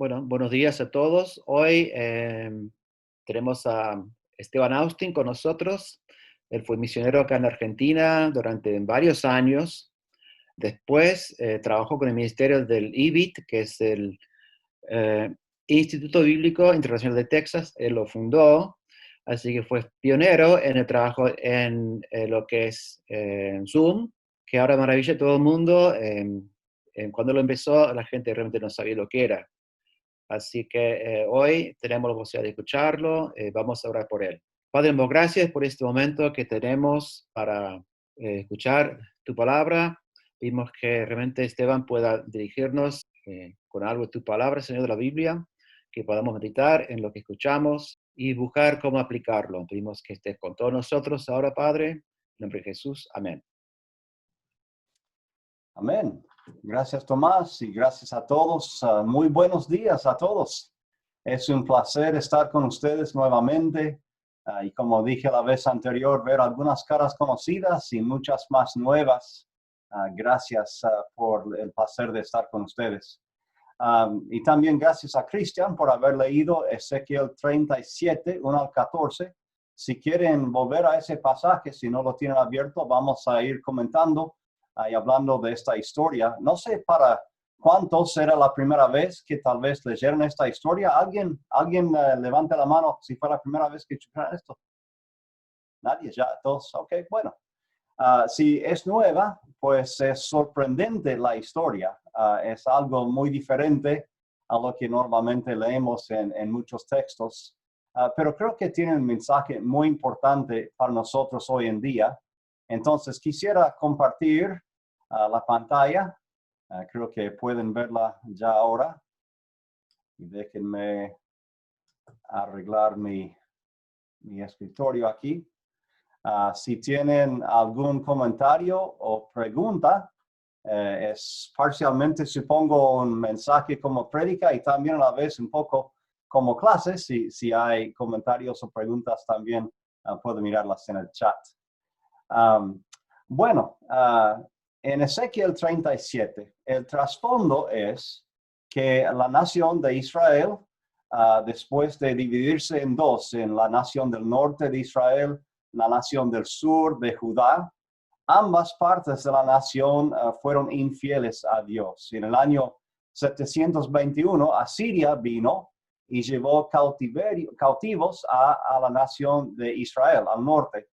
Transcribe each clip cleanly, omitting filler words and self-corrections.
Bueno, buenos días a todos. Hoy tenemos a Esteban Austin con nosotros. Él fue misionero acá en Argentina durante varios años. Después trabajó con el ministerio del IBIT, que es el eh, Instituto Bíblico Internacional de Texas. Él lo fundó, así que fue pionero en el trabajo en lo que es Zoom, que ahora maravilla a todo el mundo. Cuando lo empezó, la gente realmente no sabía lo que era. Así que hoy tenemos la posibilidad de escucharlo. Vamos a orar por él. Padre, gracias por este momento que tenemos para escuchar tu palabra. Pedimos que realmente Esteban pueda dirigirnos con algo de tu palabra, Señor, de la Biblia, que podamos meditar en lo que escuchamos y buscar cómo aplicarlo. Pedimos que estés con todos nosotros ahora, Padre. En nombre de Jesús. Amén. Amén. Gracias, Tomás, y gracias a todos. Muy buenos días a todos. Es un placer estar con ustedes nuevamente. Y como dije la vez anterior, ver algunas caras conocidas y muchas más nuevas. Gracias por el placer de estar con ustedes. Y también gracias a Cristian por haber leído Ezequiel 37, 1 al 14. Si quieren volver a ese pasaje, si no lo tienen abierto, vamos a ir comentando y hablando de esta historia. No sé para cuántos era la primera vez que tal vez leyeron esta historia. ¿Alguien levante la mano si fue la primera vez que escucharon esto? Nadie, ya, todos, ok, bueno. Si es nueva, pues es sorprendente la historia. Es algo muy diferente a lo que normalmente leemos en muchos textos. Pero creo que tiene un mensaje muy importante para nosotros hoy en día. Entonces quisiera compartir la pantalla. Creo que pueden verla ya ahora. Y déjenme arreglar mi escritorio aquí. Si tienen algún comentario o pregunta, es parcialmente, supongo, un mensaje como prédica y también a la vez un poco como clase. Si hay comentarios o preguntas, también puedo mirarlas en el chat. Bueno, en Ezequiel 37, el trasfondo es que la nación de Israel, después de dividirse en dos, en la nación del norte de Israel, la nación del sur de Judá, ambas partes de la nación fueron infieles a Dios. En el año 721, Asiria vino y llevó cautivos a la nación de Israel, al norte.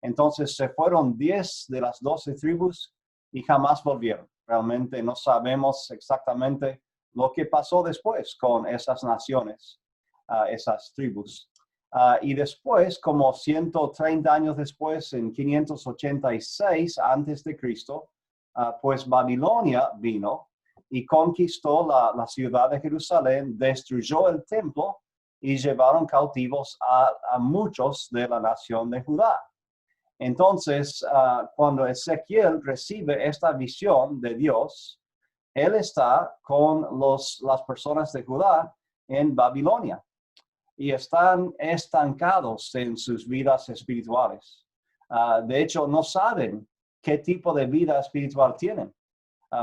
Entonces se fueron 10 de las 12 tribus y jamás volvieron. Realmente no sabemos exactamente lo que pasó después con esas naciones, esas tribus. Y después, como 130 años después, en 586 antes de Cristo, pues Babilonia vino y conquistó la ciudad de Jerusalén, destruyó el templo y llevaron cautivos a muchos de la nación de Judá. Entonces, cuando Ezequiel recibe esta visión de Dios, él está con las personas de Judá en Babilonia y están estancados en sus vidas espirituales. De hecho, no saben qué tipo de vida espiritual tienen.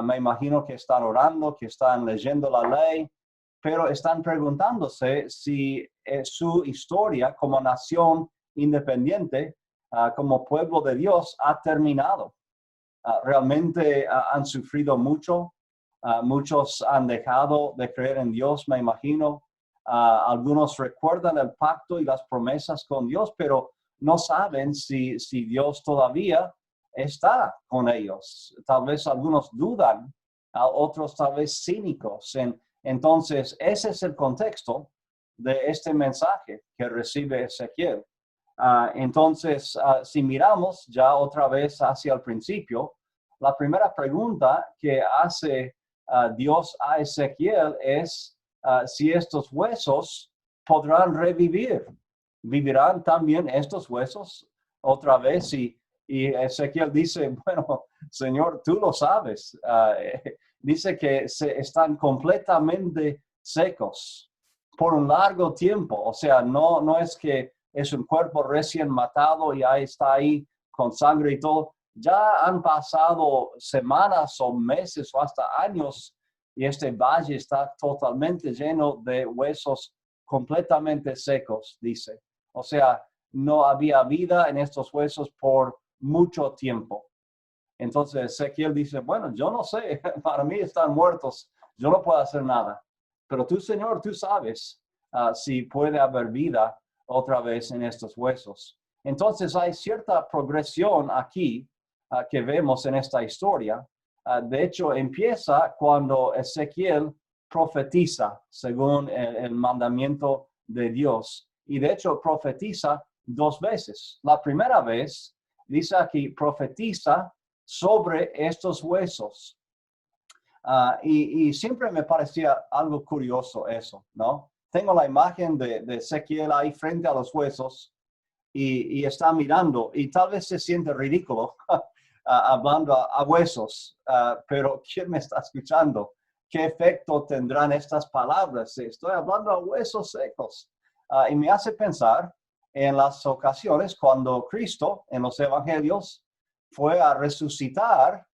Me imagino que están orando, que están leyendo la ley, pero están preguntándose si su historia como nación independiente, como pueblo de Dios, ha terminado. Realmente han sufrido mucho. Muchos han dejado de creer en Dios, me imagino. Algunos recuerdan el pacto y las promesas con Dios, pero no saben si Dios todavía está con ellos. Tal vez algunos dudan, otros tal vez cínicos. Entonces, ese es el contexto de este mensaje que recibe Ezequiel. Entonces, si miramos ya otra vez hacia el principio, la primera pregunta que hace Dios a Ezequiel es si estos huesos podrán revivir. ¿Vivirán también estos huesos otra vez? Y Ezequiel dice, bueno, Señor, tú lo sabes. Dice que están completamente secos por un largo tiempo. O sea, no es que es un cuerpo recién matado y ahí está ahí con sangre y todo. Ya han pasado semanas o meses o hasta años y este valle está totalmente lleno de huesos completamente secos, dice. O sea, no había vida en estos huesos por mucho tiempo. Entonces Ezequiel dice, bueno, yo no sé, para mí están muertos, yo no puedo hacer nada. Pero tú, Señor, tú sabes si puede haber vida otra vez en estos huesos. Entonces hay cierta progresión aquí que vemos en esta historia. De hecho, empieza cuando Ezequiel profetiza según el mandamiento de Dios. Y de hecho, profetiza 2 veces. La primera vez, dice aquí, profetiza sobre estos huesos. Y siempre me parecía algo curioso eso, ¿no? Tengo la imagen de Ezequiel ahí frente a los huesos y está mirando y tal vez se siente ridículo hablando a huesos, pero ¿quién me está escuchando? ¿Qué efecto tendrán estas palabras? Estoy hablando a huesos secos. Y me hace pensar en las ocasiones cuando Cristo en los evangelios fue a resucitar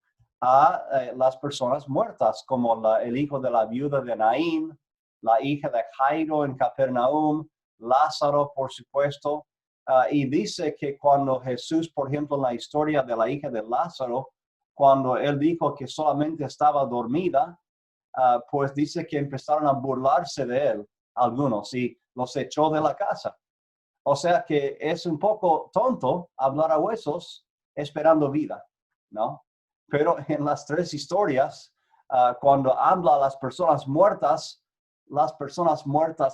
a las personas muertas, como el hijo de la viuda de Naín, la hija de Jairo en Capernaum, Lázaro, por supuesto. Y dice que cuando Jesús, por ejemplo, en la historia de la hija de Lázaro, cuando él dijo que solamente estaba dormida, pues dice que empezaron a burlarse de él algunos y los echó de la casa. O sea que es un poco tonto hablar a huesos esperando vida, ¿no? Pero en las 3 historias, cuando habla a las personas muertas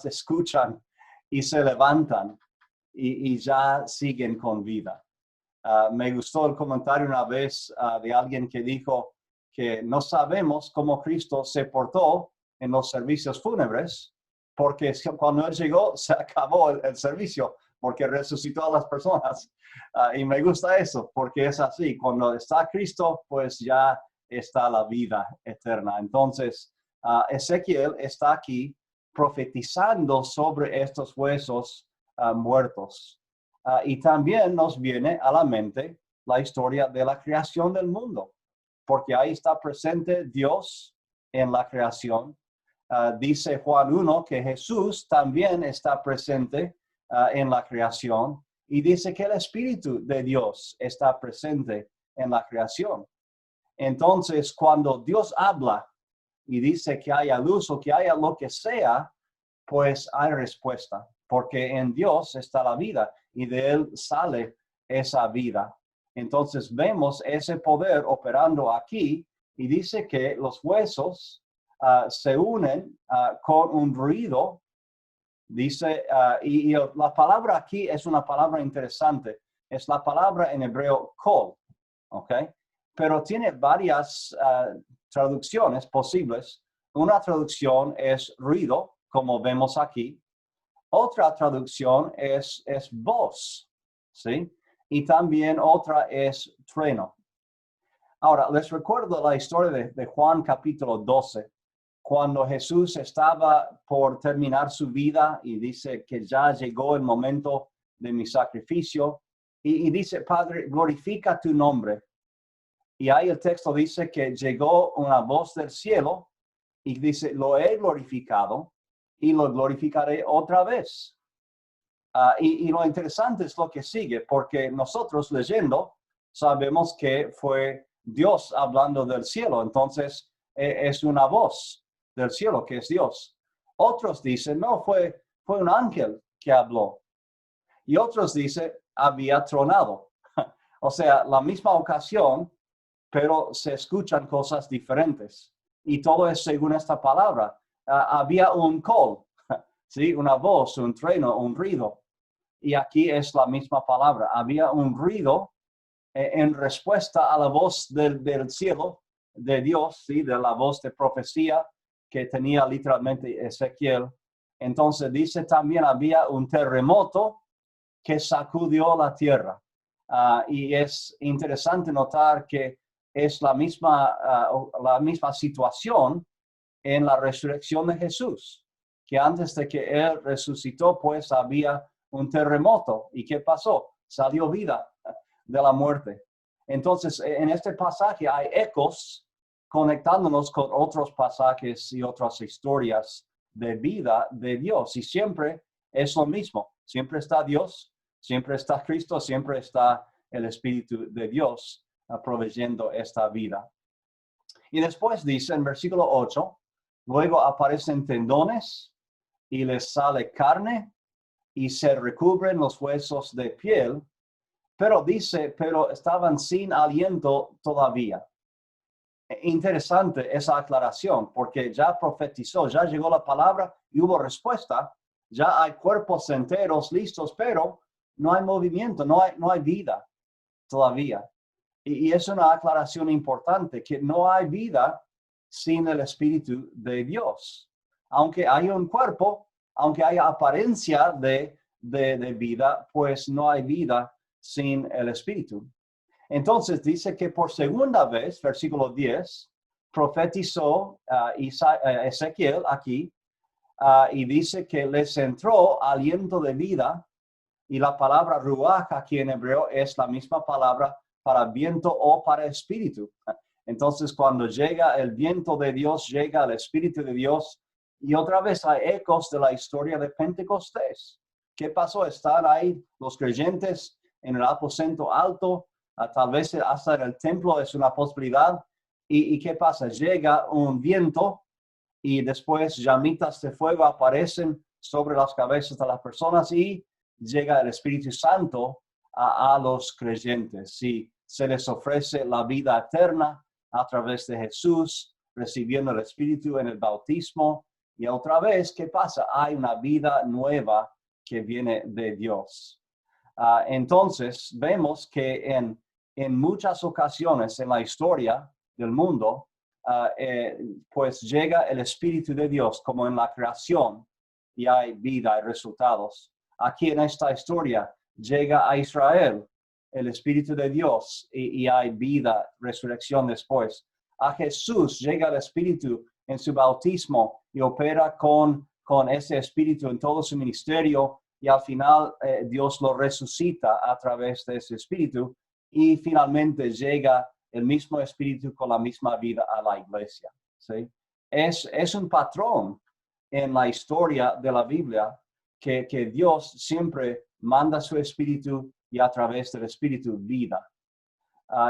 escuchan y se levantan y ya siguen con vida. Me gustó el comentario una vez de alguien que dijo que no sabemos cómo Cristo se portó en los servicios fúnebres, porque cuando Él llegó se acabó el servicio, porque resucitó a las personas. Y me gusta eso, porque es así. Cuando está Cristo, pues ya está la vida eterna. Entonces, Ezequiel está aquí profetizando sobre estos huesos muertos. Y también nos viene a la mente la historia de la creación del mundo, porque ahí está presente Dios en la creación. Dice Juan 1 que Jesús también está presente en la creación y dice que el Espíritu de Dios está presente en la creación. Entonces, cuando Dios habla y dice que haya luz o que haya lo que sea, pues hay respuesta, porque en Dios está la vida y de Él sale esa vida. Entonces vemos ese poder operando aquí y dice que los huesos se unen con un ruido. Dice, y la palabra aquí es una palabra interesante. Es la palabra en hebreo kol, ¿ok? Pero tiene varias traducciones posibles. Una traducción es ruido, como vemos aquí. Otra traducción es voz, ¿sí? Y también otra es trueno. Ahora, les recuerdo la historia de Juan capítulo 12, cuando Jesús estaba por terminar su vida y dice que ya llegó el momento de mi sacrificio. Y dice, Padre, glorifica tu nombre. Y ahí el texto dice que llegó una voz del cielo y dice, lo he glorificado y lo glorificaré otra vez. Y lo interesante es lo que sigue, porque nosotros leyendo sabemos que fue Dios hablando del cielo, entonces es una voz del cielo que es Dios. Otros dicen, no, fue un ángel que habló. Y otros dicen, había tronado. O sea, la misma ocasión, pero se escuchan cosas diferentes. Y todo es según esta palabra. Había un call, ¿sí? Una voz, un trueno, un ruido. Y aquí es la misma palabra. Había un ruido en respuesta a la voz del cielo, de Dios, ¿sí? De la voz de profecía que tenía literalmente Ezequiel. Entonces dice también había un terremoto que sacudió la tierra. Y es interesante notar que es la misma situación en la resurrección de Jesús, que antes de que Él resucitó, pues había un terremoto. ¿Y qué pasó? Salió vida de la muerte. Entonces, en este pasaje hay ecos conectándonos con otros pasajes y otras historias de vida de Dios. Y siempre es lo mismo. Siempre está Dios, siempre está Cristo, siempre está el Espíritu de Dios proveyendo esta vida. Y después dice en versículo 8, luego aparecen tendones y les sale carne y se recubren los huesos de piel, pero dice, pero estaban sin aliento todavía. Interesante esa aclaración, porque ya profetizó, ya llegó la palabra y hubo respuesta, ya hay cuerpos enteros listos, pero no hay movimiento, no hay vida todavía. Y es una aclaración importante, que no hay vida sin el Espíritu de Dios. Aunque haya un cuerpo, aunque haya apariencia de vida, pues no hay vida sin el Espíritu. Entonces dice que por segunda vez, versículo 10, profetizó Ezequiel aquí, y dice que les entró aliento de vida, y la palabra ruach aquí en hebreo es la misma palabra para viento o para espíritu. Entonces, cuando llega el viento de Dios, llega el Espíritu de Dios, y otra vez hay ecos de la historia de Pentecostés. ¿Qué pasó? Están ahí los creyentes en el aposento alto, tal vez hasta en el templo es una posibilidad. ¿Y qué pasa? Llega un viento y después llamitas de fuego aparecen sobre las cabezas de las personas y llega el Espíritu Santo a los creyentes. Y se les ofrece la vida eterna a través de Jesús, recibiendo el Espíritu en el bautismo. Y otra vez, ¿qué pasa? Hay una vida nueva que viene de Dios. Entonces, vemos que en muchas ocasiones en la historia del mundo, pues llega el Espíritu de Dios, como en la creación, y hay vida y resultados. Aquí en esta historia llega a Israel el Espíritu de Dios y hay vida, resurrección después. A Jesús llega el Espíritu en su bautismo y opera con ese Espíritu en todo su ministerio, y al final Dios lo resucita a través de ese Espíritu, y finalmente llega el mismo Espíritu con la misma vida a la iglesia. ¿Sí? Es un patrón en la historia de la Biblia que Dios siempre manda su Espíritu y a través del Espíritu vida.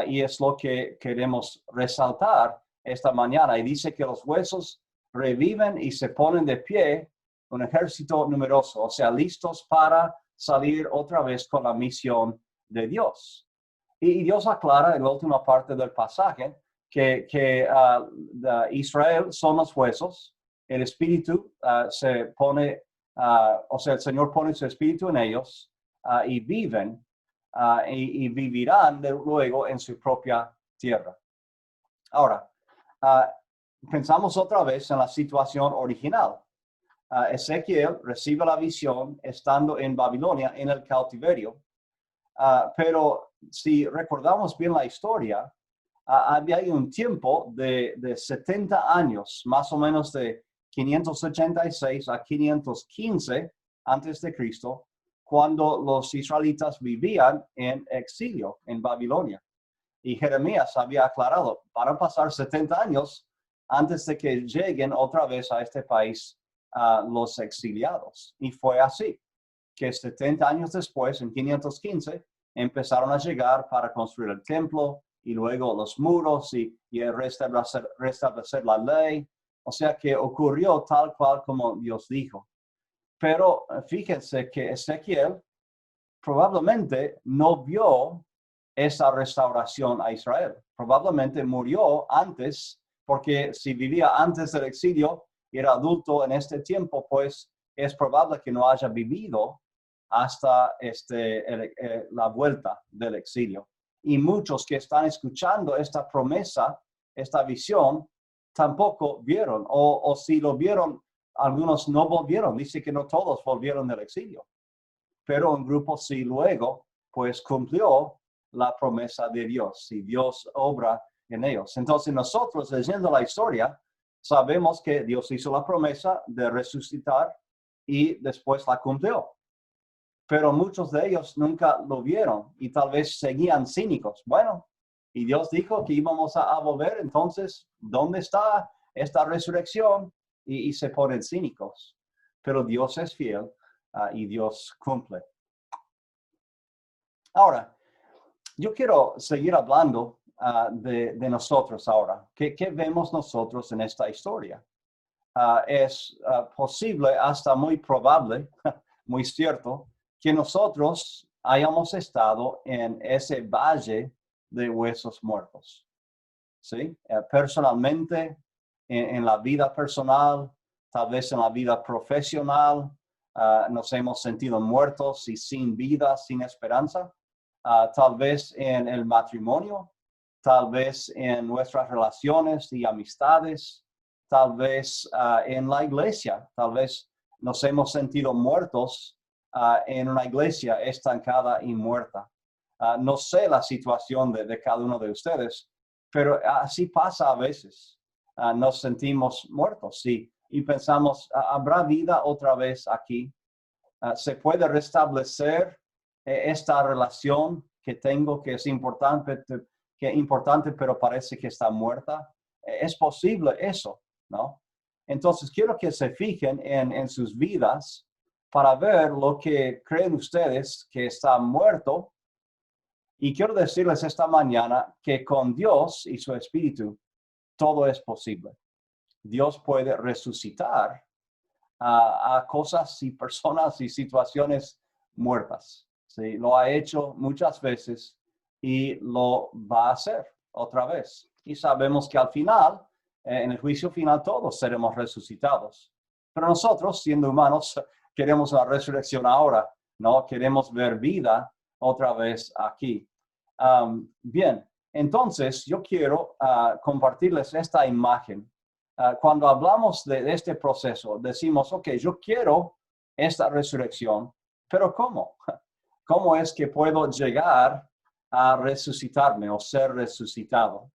Y es lo que queremos resaltar esta mañana. Y dice que los huesos reviven y se ponen de pie, un ejército numeroso, o sea, listos para salir otra vez con la misión de Dios. Y Dios aclara en la última parte del pasaje que Israel son los huesos, el Espíritu se pone, o sea, el Señor pone su Espíritu en ellos y viven y vivirán luego en su propia tierra. Ahora, pensamos otra vez en la situación original. Ezequiel recibe la visión estando en Babilonia en el cautiverio, pero si recordamos bien la historia, había un tiempo de 70 años, más o menos de 586 a 515 antes de Cristo, cuando los israelitas vivían en exilio en Babilonia. Y Jeremías había aclarado, van a pasar 70 años antes de que lleguen otra vez a este país los exiliados. Y fue así, que 70 años después, en 515, empezaron a llegar para construir el templo y luego los muros y restablecer la ley. O sea que ocurrió tal cual como Dios dijo. Pero fíjense que Ezequiel probablemente no vio esa restauración a Israel. Probablemente murió antes, porque si vivía antes del exilio y era adulto en este tiempo, pues es probable que no haya vivido hasta la vuelta del exilio. Y muchos que están escuchando esta promesa, esta visión, tampoco vieron, o si lo vieron, algunos no volvieron. Dice que no todos volvieron del exilio, pero un grupo sí luego, pues cumplió la promesa de Dios, y Dios obra en ellos. Entonces nosotros, leyendo la historia, sabemos que Dios hizo la promesa de resucitar y después la cumplió. Pero muchos de ellos nunca lo vieron y tal vez seguían cínicos. Bueno, Y Dios dijo que íbamos a volver, entonces, ¿dónde está esta resurrección? Y se ponen cínicos. Pero Dios es fiel y Dios cumple. Ahora, yo quiero seguir hablando de nosotros ahora. ¿Qué vemos nosotros en esta historia? Es posible, hasta muy probable, muy cierto, que nosotros hayamos estado en ese valle de huesos muertos. ¿Sí? Personalmente, en la vida personal, tal vez en la vida profesional, nos hemos sentido muertos y sin vida, sin esperanza. Tal vez en el matrimonio, tal vez en nuestras relaciones y amistades, tal vez en la iglesia, tal vez nos hemos sentido muertos en una iglesia estancada y muerta. No sé la situación de cada uno de ustedes, pero así pasa a veces. Nos sentimos muertos y pensamos, ¿habrá vida otra vez aquí? ¿Se puede restablecer esta relación que tengo que es importante, pero parece que está muerta? Es posible eso, ¿no? Entonces, quiero que se fijen en sus vidas para ver lo que creen ustedes que está muerto. Y quiero decirles esta mañana que con Dios y su Espíritu todo es posible. Dios puede resucitar a cosas y personas y situaciones muertas. ¿Sí? Lo ha hecho muchas veces y lo va a hacer otra vez. Y sabemos que al final, en el juicio final, todos seremos resucitados. Pero nosotros, siendo humanos, queremos la resurrección ahora, ¿no? Queremos ver vida otra vez aquí. Bien, entonces yo quiero compartirles esta imagen. Cuando hablamos de este proceso, decimos, ok, yo quiero esta resurrección, pero ¿cómo? ¿Cómo es que puedo llegar a resucitarme o ser resucitado?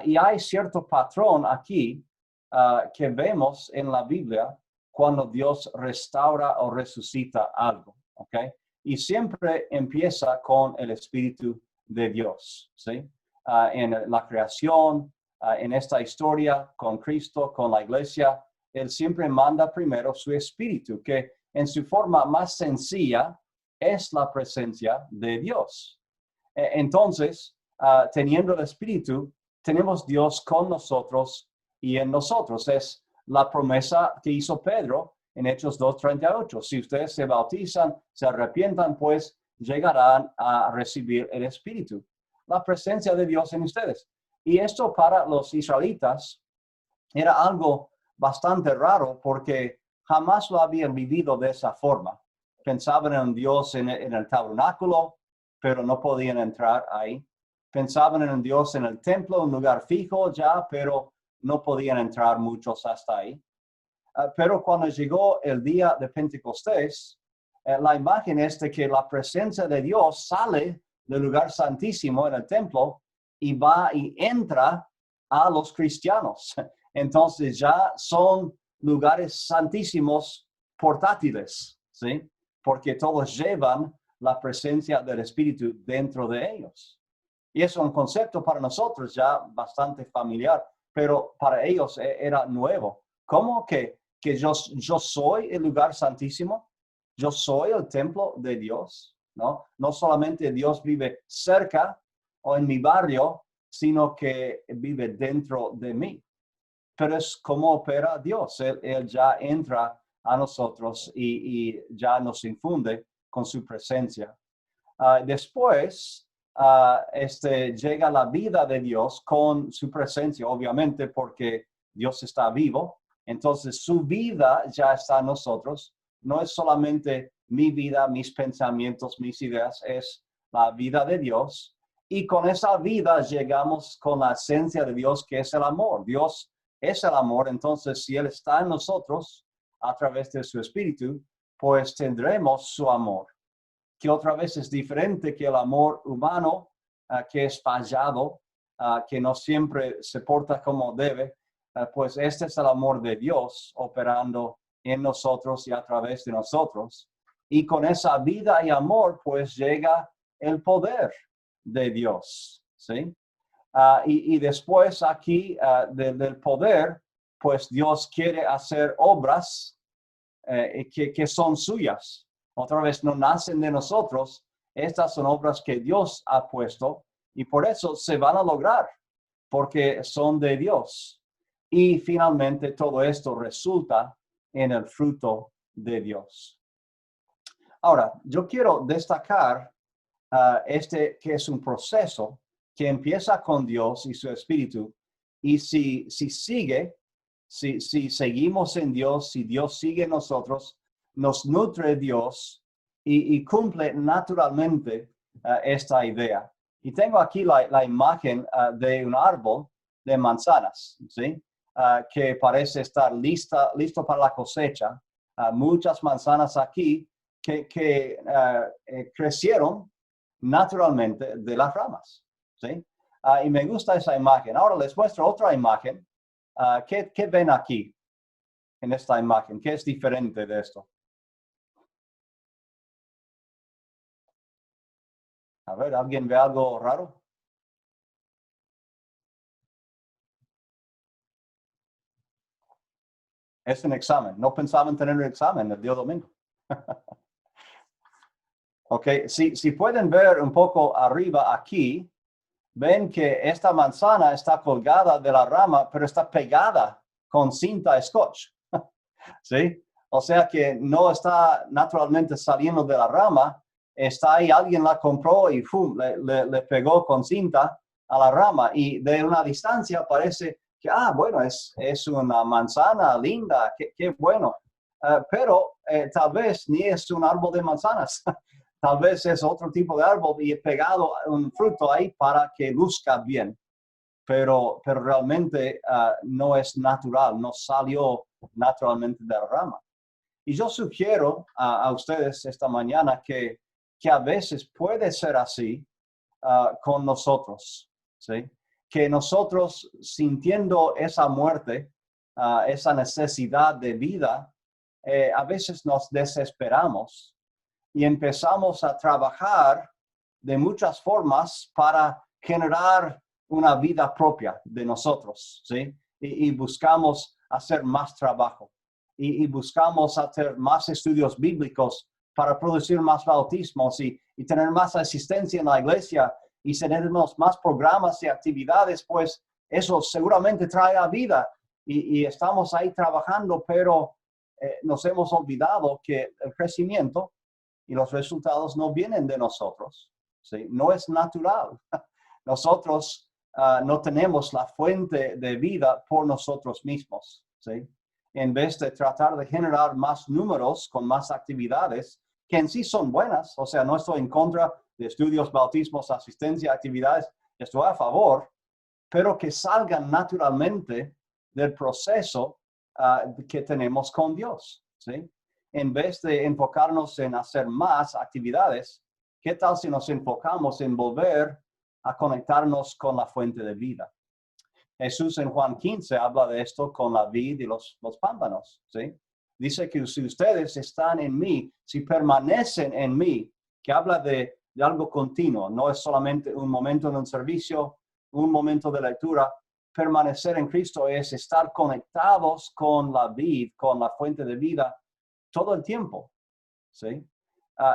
Y hay cierto patrón aquí que vemos en la Biblia cuando Dios restaura o resucita algo, ¿ok? Y siempre empieza con el Espíritu de Dios, ¿sí? En la creación, en esta historia con Cristo, con la iglesia, Él siempre manda primero su Espíritu, que en su forma más sencilla es la presencia de Dios. Entonces, teniendo el Espíritu, tenemos Dios con nosotros y en nosotros. Es la promesa que hizo Pedro en Hechos 2:38. Si ustedes se bautizan, se arrepientan, pues llegarán a recibir el Espíritu. La presencia de Dios en ustedes. Y esto para los israelitas era algo bastante raro porque jamás lo habían vivido de esa forma. Pensaban en Dios en el tabernáculo, pero no podían entrar ahí. Pensaban en Dios en el templo, un lugar fijo ya, pero no podían entrar muchos hasta ahí. Pero cuando llegó el día de Pentecostés, la imagen es de que la presencia de Dios sale del lugar santísimo en el templo y va y entra a los cristianos. Entonces ya son lugares santísimos portátiles, ¿sí? Porque todos llevan la presencia del Espíritu dentro de ellos. Y es un concepto para nosotros ya bastante familiar, pero para ellos era nuevo. ¿Cómo que yo soy el lugar santísimo? Yo soy el templo de Dios, ¿no? No solamente Dios vive cerca o en mi barrio, sino que vive dentro de mí. Pero es como opera Dios. Él ya entra a nosotros y ya nos infunde con su presencia. Después, llega la vida de Dios con su presencia, obviamente, porque Dios está vivo. Entonces, su vida ya está en nosotros. No es solamente mi vida, mis pensamientos, mis ideas, es la vida de Dios. Y con esa vida llegamos con la esencia de Dios, que es el amor. Dios es el amor. Entonces, si Él está en nosotros a través de su Espíritu, pues tendremos su amor, que otra vez es diferente que el amor humano, que es fallado, que no siempre se porta como debe. Pues este es el amor de Dios operando en nosotros y a través de nosotros. Y con esa vida y amor, pues llega el poder de Dios, ¿sí? Y después aquí del poder, pues Dios quiere hacer obras que son suyas. Otra vez, no nacen de nosotros. Estas son obras que Dios ha puesto y por eso se van a lograr, porque son de Dios. Y finalmente todo esto resulta en el fruto de Dios. Ahora, yo quiero destacar que es un proceso que empieza con Dios y su Espíritu. Y si seguimos en Dios, si Dios sigue en nosotros, nos nutre Dios y cumple naturalmente esta idea. Y tengo aquí la imagen de un árbol de manzanas, ¿sí? Que parece estar listo para la cosecha. Muchas manzanas aquí que crecieron naturalmente de las ramas, ¿sí? Y me gusta esa imagen. Ahora les muestro otra imagen. ¿Qué ven aquí en esta imagen? ¿Qué es diferente de esto? A ver, ¿alguien ve algo raro? Es un examen. No pensaban tener un examen el día domingo. Ok, si pueden ver un poco arriba aquí, ven que esta manzana está colgada de la rama, pero está pegada con cinta scotch. ¿Sí? O sea que no está naturalmente saliendo de la rama, está ahí, alguien la compró y le pegó con cinta a la rama y de una distancia parece que, bueno, es una manzana linda, qué bueno. Pero tal vez ni es un árbol de manzanas, tal vez es otro tipo de árbol y he pegado un fruto ahí para que luzca bien. Pero realmente no es natural, no salió naturalmente de la rama. Y yo sugiero a ustedes esta mañana que a veces puede ser así con nosotros, ¿sí? Que nosotros sintiendo esa muerte, esa necesidad de vida, a veces nos desesperamos y empezamos a trabajar de muchas formas para generar una vida propia de nosotros, ¿sí? Y buscamos hacer más trabajo y buscamos hacer más estudios bíblicos para producir más bautismos y tener más asistencia en la iglesia y tenernos más programas y actividades, pues eso seguramente trae a vida y estamos ahí trabajando, pero nos hemos olvidado que el crecimiento y los resultados no vienen de nosotros, ¿sí? No es natural. Nosotros no tenemos la fuente de vida por nosotros mismos, ¿sí? En vez de tratar de generar más números con más actividades, que en sí son buenas, o sea, no estoy en contra de estudios, bautismos, asistencia, actividades, estoy a favor, pero que salgan naturalmente del proceso que tenemos con Dios, ¿sí? En vez de enfocarnos en hacer más actividades, ¿qué tal si nos enfocamos en volver a conectarnos con la fuente de vida? Jesús en Juan 15 habla de esto con la vid y los pámpanos, ¿sí? Dice que si ustedes están en mí, si permanecen en mí, que habla de algo continuo, no es solamente un momento en un servicio, un momento de lectura. Permanecer en Cristo es estar conectados con la vid, con la fuente de vida, todo el tiempo, ¿sí?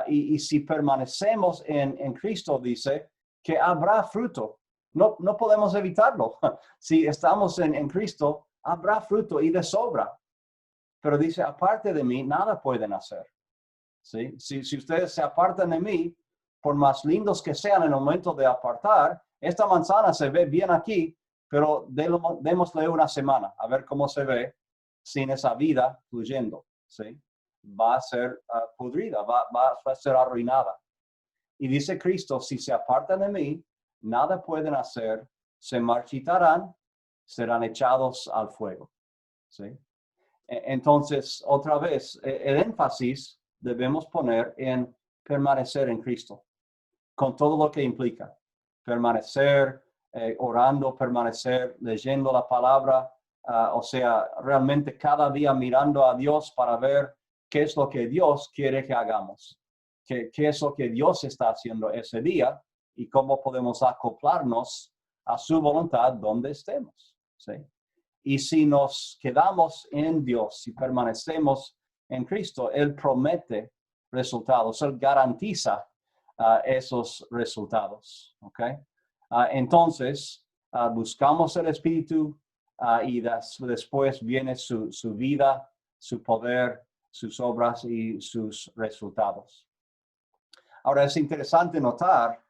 Y si permanecemos en Cristo, dice que habrá fruto. No podemos evitarlo. Si estamos en Cristo, habrá fruto y de sobra. Pero dice, aparte de mí, nada pueden hacer. ¿Sí? Si ustedes se apartan de mí, por más lindos que sean en el momento de apartar, esta manzana se ve bien aquí, pero démosle una semana a ver cómo se ve sin esa vida fluyendo, ¿sí? Va a ser pudrida, va a ser arruinada. Y dice Cristo, si se apartan de mí, nada pueden hacer, se marchitarán, serán echados al fuego, ¿sí? Entonces, otra vez, el énfasis debemos poner en permanecer en Cristo, con todo lo que implica. Permanecer orando, permanecer leyendo la palabra, o sea, realmente cada día mirando a Dios para ver qué es lo que Dios quiere que hagamos, qué es lo que Dios está haciendo ese día y cómo podemos acoplarnos a su voluntad donde estemos. ¿Sí? Y si nos quedamos en Dios, si permanecemos en Cristo, Él promete resultados, Él garantiza esos resultados. ¿Okay? Entonces, buscamos el Espíritu y después viene su vida, su poder, sus obras y sus resultados. Ahora es interesante notar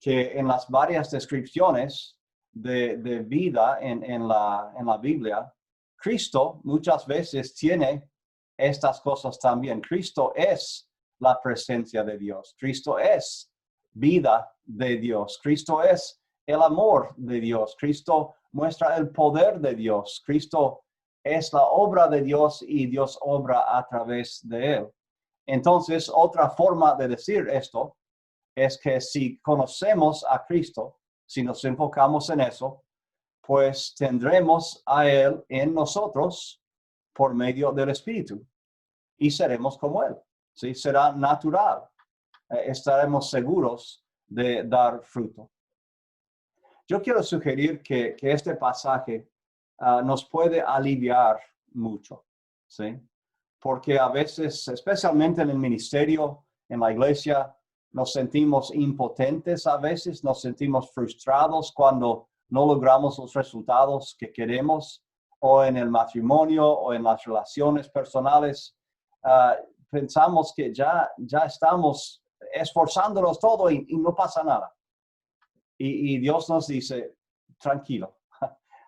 que en las varias descripciones de vida en la Biblia, Cristo muchas veces tiene estas cosas también. Cristo es la presencia de Dios. Cristo es vida de Dios. Cristo es el amor de Dios. Cristo muestra el poder de Dios. Cristo es la obra de Dios y Dios obra a través de él. Entonces, otra forma de decir esto es que si conocemos a Cristo, si nos enfocamos en eso, pues tendremos a Él en nosotros por medio del Espíritu y seremos como Él. ¿Sí? Será natural. Estaremos seguros de dar fruto. Yo quiero sugerir que este pasaje nos puede aliviar mucho. ¿Sí? Porque a veces, especialmente en el ministerio, en la iglesia, nos sentimos impotentes a veces, nos sentimos frustrados cuando no logramos los resultados que queremos, o en el matrimonio o en las relaciones personales. Pensamos que ya estamos esforzándonos todo y no pasa nada. Y Dios nos dice, tranquilo.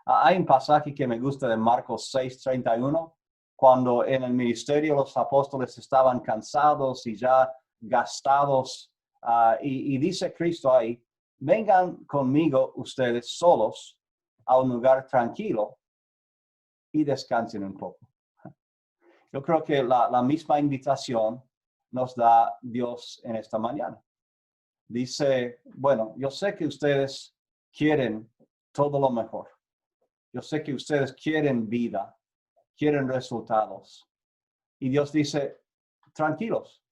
Hay un pasaje que me gusta de Marcos 6:31, cuando en el ministerio los apóstoles estaban cansados y ya gastados. Y dice Cristo ahí, vengan conmigo ustedes solos a un lugar tranquilo y descansen un poco. Yo creo que la misma invitación nos da Dios en esta mañana. Dice, bueno, yo sé que ustedes quieren todo lo mejor. Yo sé que ustedes quieren vida, quieren resultados. Y Dios dice, tranquilos,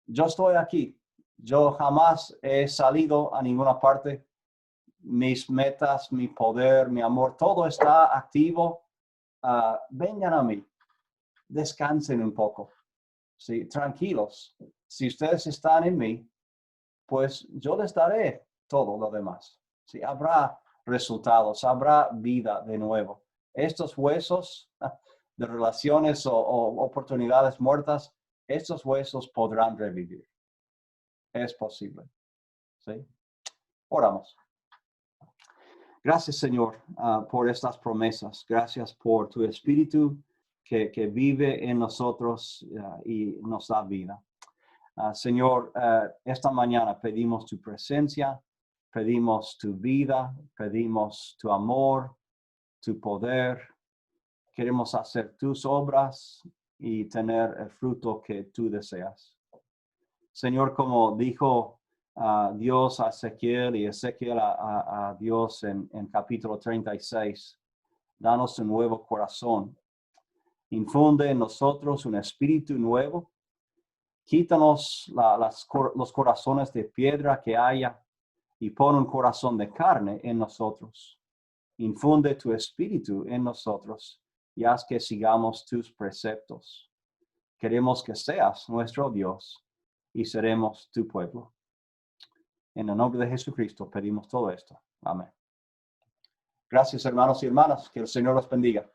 yo estoy aquí. Yo jamás he salido a ninguna parte. Mis metas, mi poder, mi amor, todo está activo. Vengan a mí, descansen un poco. Sí, tranquilos. Si ustedes están en mí, pues yo les daré todo lo demás. Sí, habrá resultados, habrá vida de nuevo. Estos huesos de relaciones o oportunidades muertas, estos huesos podrán revivir. Es posible. ¿Sí? Oramos. Gracias, Señor, por estas promesas. Gracias por tu Espíritu que vive en nosotros y nos da vida. Señor, esta mañana pedimos tu presencia, pedimos tu vida, pedimos tu amor, tu poder. Queremos hacer tus obras y tener el fruto que tú deseas. Señor, como dijo Dios a Ezequiel y Ezequiel a Dios en capítulo 36, danos un nuevo corazón. Infunde en nosotros un espíritu nuevo. Quítanos los corazones de piedra que haya y pon un corazón de carne en nosotros. Infunde tu espíritu en nosotros y haz que sigamos tus preceptos. Queremos que seas nuestro Dios y seremos tu pueblo. En el nombre de Jesucristo pedimos todo esto. Amén. Gracias, hermanos y hermanas. Que el Señor los bendiga.